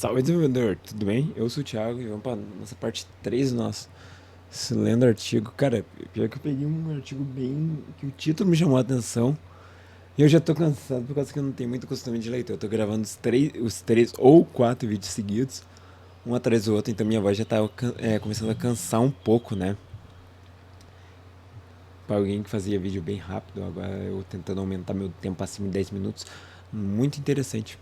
Salve, desenvolvedor, tudo bem? Eu sou o Thiago e vamos para nossa parte 3 do nosso lendo artigo. Cara, pior que eu peguei um artigo bem. Que o título me chamou a atenção e eu já tô cansado por causa que eu não tenho muito costume de leitura. Eu tô gravando os três ou quatro vídeos seguidos, um atrás do outro, então minha voz já tá começando a cansar um pouco, né? Para alguém que fazia vídeo bem rápido, agora eu tentando aumentar meu tempo acima de 10 minutos. Muito interessante.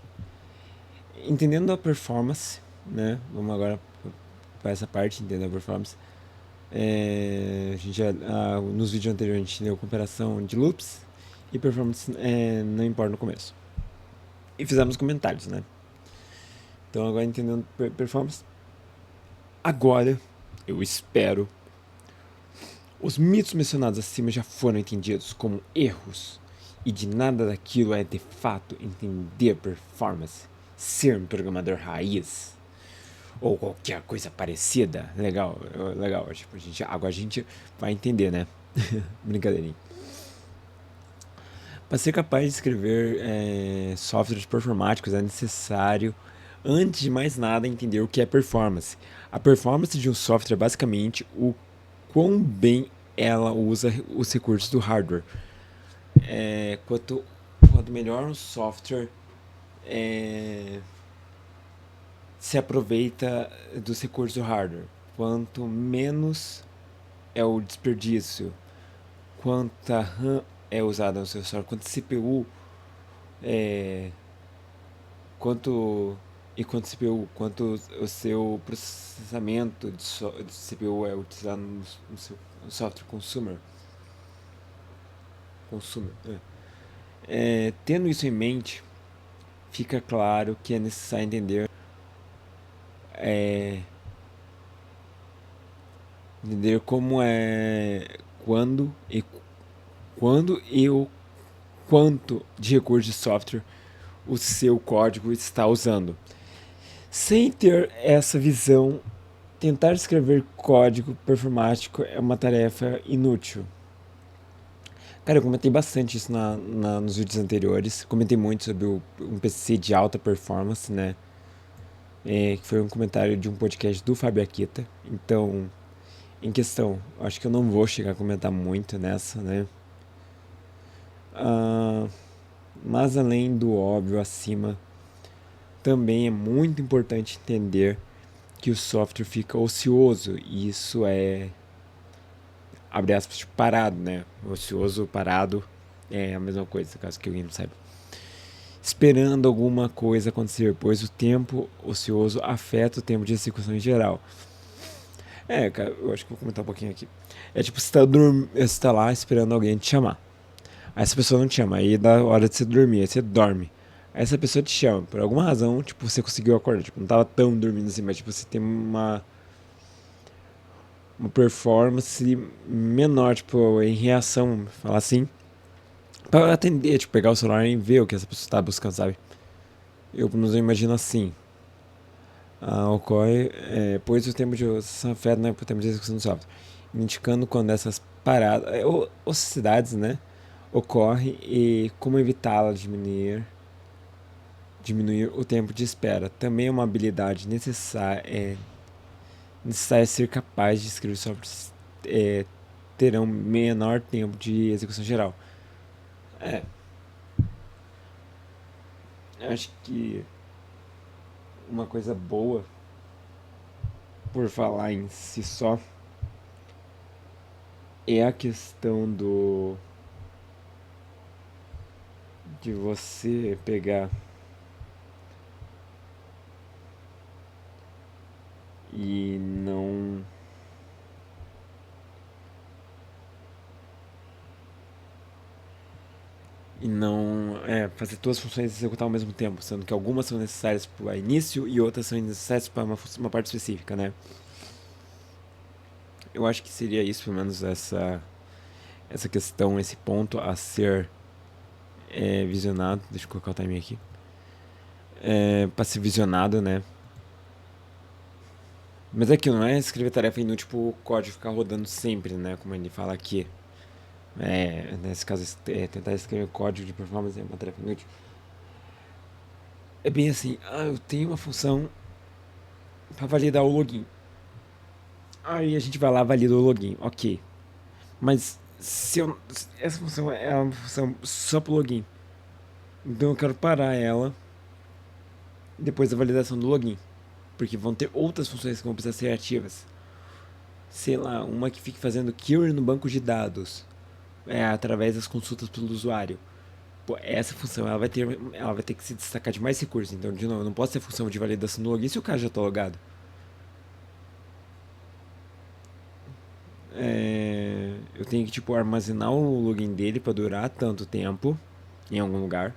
Entendendo a performance, né? Vamos agora para essa parte, entender a performance. Nos vídeos anteriores a gente deu comparação de loops e performance não importa no começo. E fizemos comentários, né? Então agora entendendo performance. Agora, eu espero, os mitos mencionados acima já foram entendidos como erros e de nada daquilo é de fato entender performance, ser um programador raiz ou qualquer coisa parecida. Legal, legal. Tipo, agora a gente vai entender, né? Brincadeirinha. Para ser capaz de escrever softwares performáticos é necessário, antes de mais nada, entender o que é performance. A performance de um software é basicamente o quão bem ela usa os recursos do hardware. Quanto melhor um software se aproveita dos recursos do hardware, quanto menos é o desperdício, quanta RAM é usada no seu software, quanto CPU, quanto quanto CPU, quanto o seu processamento de CPU é utilizado no seu software consumer. Tendo isso em mente, fica claro que é necessário entender como quando e quando e o quanto de recurso de software o seu código está usando. Sem ter essa visão, tentar escrever código performático é uma tarefa inútil. Cara, eu comentei bastante isso nos vídeos anteriores. Comentei muito sobre um PC de alta performance, né? Que foi um comentário de um podcast do Fábio Akita. Então, em questão, acho que eu não vou chegar a comentar muito nessa, né? Ah, mas além do óbvio acima, também é muito importante entender que o software fica ocioso e isso abre aspas, tipo, parado, né? Ocioso, parado é a mesma coisa, caso que alguém não saiba. Esperando alguma coisa acontecer, pois o tempo ocioso afeta o tempo de execução em geral. Cara, eu acho que vou comentar um pouquinho aqui. É tipo, você tá lá esperando alguém te chamar. Aí essa pessoa não te chama, aí dá hora de você dormir, aí você dorme. Aí essa pessoa te chama, por alguma razão, tipo, você conseguiu acordar, tipo, não tava tão dormindo assim, mas tipo, você tem uma performance menor, tipo, em reação, falar assim, pra atender, tipo, pegar o celular e ver o que essa pessoa tá buscando, sabe? Eu, pelo menos, eu imagino assim. Ocorre, pois o tempo de uso afeta, né, o tempo de execução do software, indicando quando essas paradas, ociosidades, né, ocorre e como evitá-la, diminuir o tempo de espera. Também é uma habilidade necessária ser capaz de escrever softwares terão menor tempo de execução geral. Acho que uma coisa boa, por falar em si só, é a questão de você pegar e não fazer todas as funções executar ao mesmo tempo, sendo que algumas são necessárias para início e outras são necessárias para uma parte específica, né? Eu acho que seria isso, pelo menos essa questão, esse ponto a ser visionado. Deixa eu colocar o timing aqui. Para ser visionado, né? Mas é que não é escrever tarefa inútil, tipo, o código ficar rodando sempre, né? Como ele fala aqui. Nesse caso, tentar escrever código de performance é uma tarefa inútil. É bem assim, eu tenho uma função para validar o login. Aí a gente vai lá, valida o login, ok. Mas se eu, essa função é uma função só pro login. Então eu quero parar ela depois da validação do login. Porque vão ter outras funções que vão precisar ser ativas. Sei lá, uma que fique fazendo query no banco de dados. Através das consultas pelo usuário. Pô, essa função ela vai ter que se destacar de mais recursos. Então, de novo, eu não posso ter função de validação do login se o cara já tá logado. Eu tenho que tipo armazenar o login dele para durar tanto tempo em algum lugar.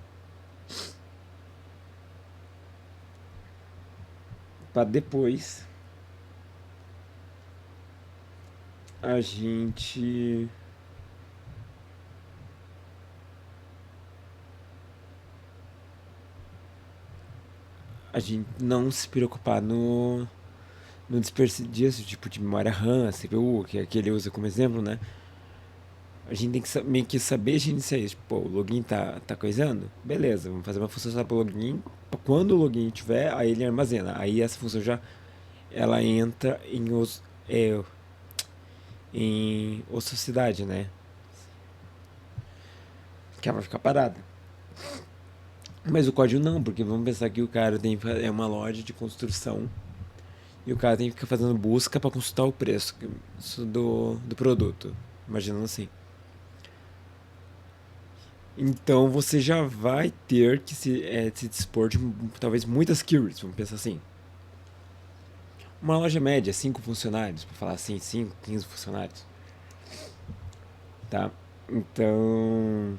Para depois a gente não se preocupar no desperdício tipo de memória RAM, CPU, que ele usa como exemplo, né? A gente tem que meio que saber gerenciar isso. Pô, o login tá coisando? Beleza, vamos fazer uma função só para o login. Quando o login tiver, aí ele armazena. Aí essa função já ela entra em ociosidade, né? Que ela vai ficar parada. Mas o código não, porque vamos pensar que o cara é uma loja de construção e o cara tem que ficar fazendo busca para consultar o preço do produto. Imaginando assim. Então você já vai ter que se dispor de talvez muitas queries, vamos pensar assim. Uma loja média, 5 funcionários, para falar assim, 5, 15 funcionários. Tá? Então,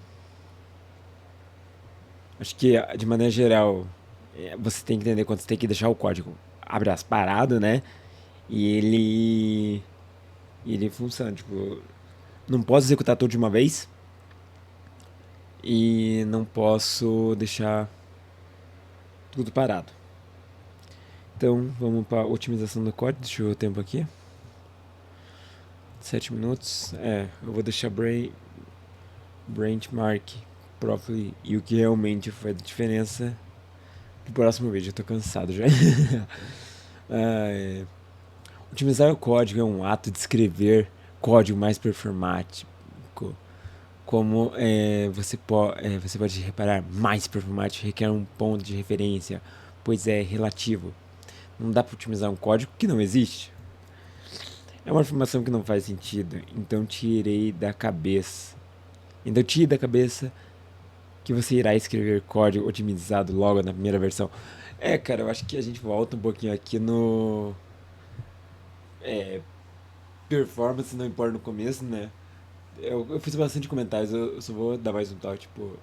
acho que de maneira geral, você tem que entender quando você tem que deixar o código abre as parado, né? E ele funciona, tipo, não posso executar tudo de uma vez e não posso deixar tudo parado. Então, vamos para otimização do código. Deixa eu ver o tempo aqui. 7 minutos. Eu vou deixar benchmark properly e o que realmente faz diferença pro próximo vídeo. Eu tô cansado já. Otimizar o código é um ato de escrever código mais performático. Como você pode reparar, mais performático requer um ponto de referência, pois é relativo. Não dá para otimizar um código que não existe. É uma informação que não faz sentido, então tirei da cabeça. Então tire da cabeça que você irá escrever código otimizado logo na primeira versão. Cara, eu acho que a gente volta um pouquinho aqui no performance, não importa no começo, né? Eu fiz bastante comentários, eu só vou dar mais um toque, tipo.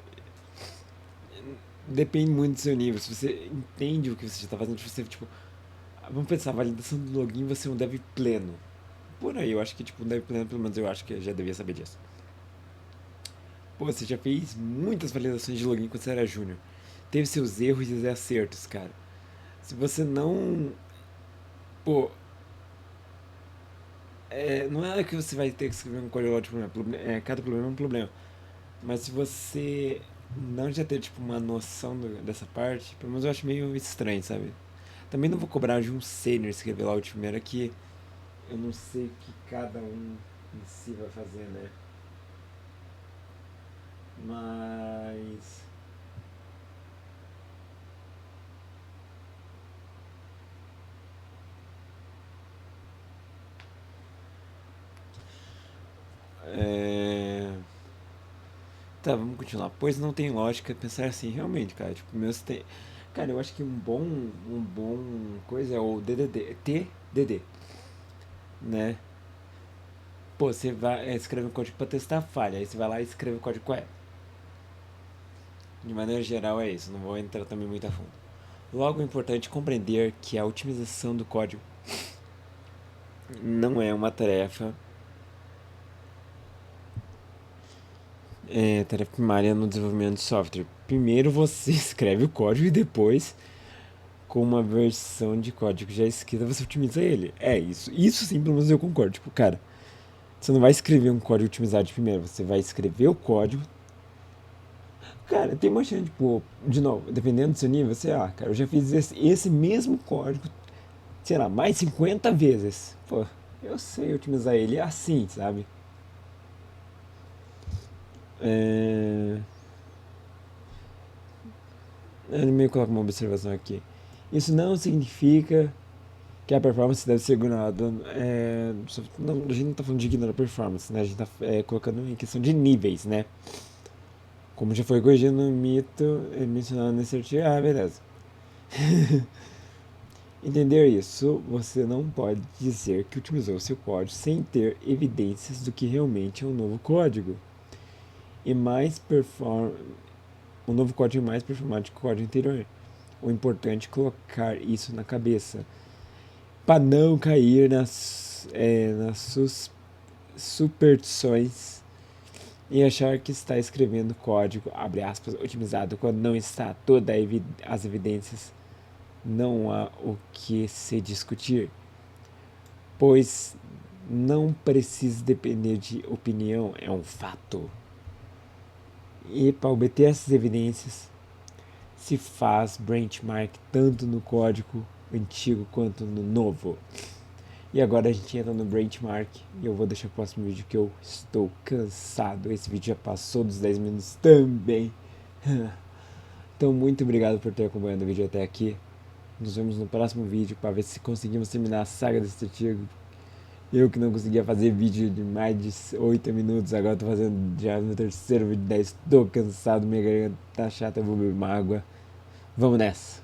Depende muito do seu nível. Se você entende o que você está fazendo, se você, tipo. Vamos pensar, a validação do login você é um dev pleno. Por aí, eu acho que, tipo, um dev pleno, pelo menos eu acho que eu já devia saber disso. Pô, você já fez muitas validações de login quando você era júnior. Teve seus erros e acertos, cara. Se você não. Pô, não é que você vai ter que escrever um código de problema. Cada problema é um problema. Mas se você não já ter, tipo, uma noção dessa parte, pelo menos eu acho meio estranho, sabe? Também não vou cobrar de um sênior escrever lá o primeiro aqui. Eu não sei o que cada um em si vai fazer, né? Mas. É... Tá, vamos continuar. Pois não tem lógica pensar assim, realmente, cara. Tipo, meus tem. Cara, eu acho que um bom coisa é o TDD, né? Pô, você vai escrever um código pra testar a falha, aí você vai lá e escreve o código qual é. De maneira geral é isso, não vou entrar também muito a fundo. Logo é importante compreender que a otimização do código não é uma tarefa primária no desenvolvimento de software. Primeiro você escreve o código e depois, com uma versão de código já escrita, você otimiza ele. Isso sim, pelo menos eu concordo. Tipo, cara, você não vai escrever um código otimizado de primeiro, você vai escrever o código. Cara, tem uma chance, tipo, de novo, dependendo do seu nível, cara, eu já fiz esse mesmo código sei lá, mais 50 vezes. Pô, eu sei otimizar ele assim, sabe? É... Ele me coloca uma observação aqui. Isso não significa que a performance deve ser ignorada. Não, a gente não está falando de ignorar a performance, né? A gente está colocando em questão de níveis, né? Como já foi corrigido no mito mencionado nesse artigo. Ah, beleza. Entender isso, você não pode dizer que otimizou seu código sem ter evidências do que realmente é um novo código. E mais o novo código é mais performante que o código anterior. O importante é colocar isso na cabeça para não cair nas superstições e achar que está escrevendo código, abre aspas, otimizado, quando não está. Todas as evidências, não há o que se discutir, pois não precisa depender de opinião, é um fato. E para obter essas evidências, se faz benchmark tanto no código antigo quanto no novo. E agora a gente entra no benchmark e eu vou deixar o próximo vídeo que eu estou cansado. Esse vídeo já passou dos 10 minutos também. Então muito obrigado por ter acompanhado o vídeo até aqui. Nos vemos no próximo vídeo para ver se conseguimos terminar a saga desse artigo. Eu que não conseguia fazer vídeo de mais de 8 minutos, agora tô fazendo já no terceiro vídeo de 10. Tô cansado, minha garganta tá chata, eu vou beber uma água. Vamos nessa!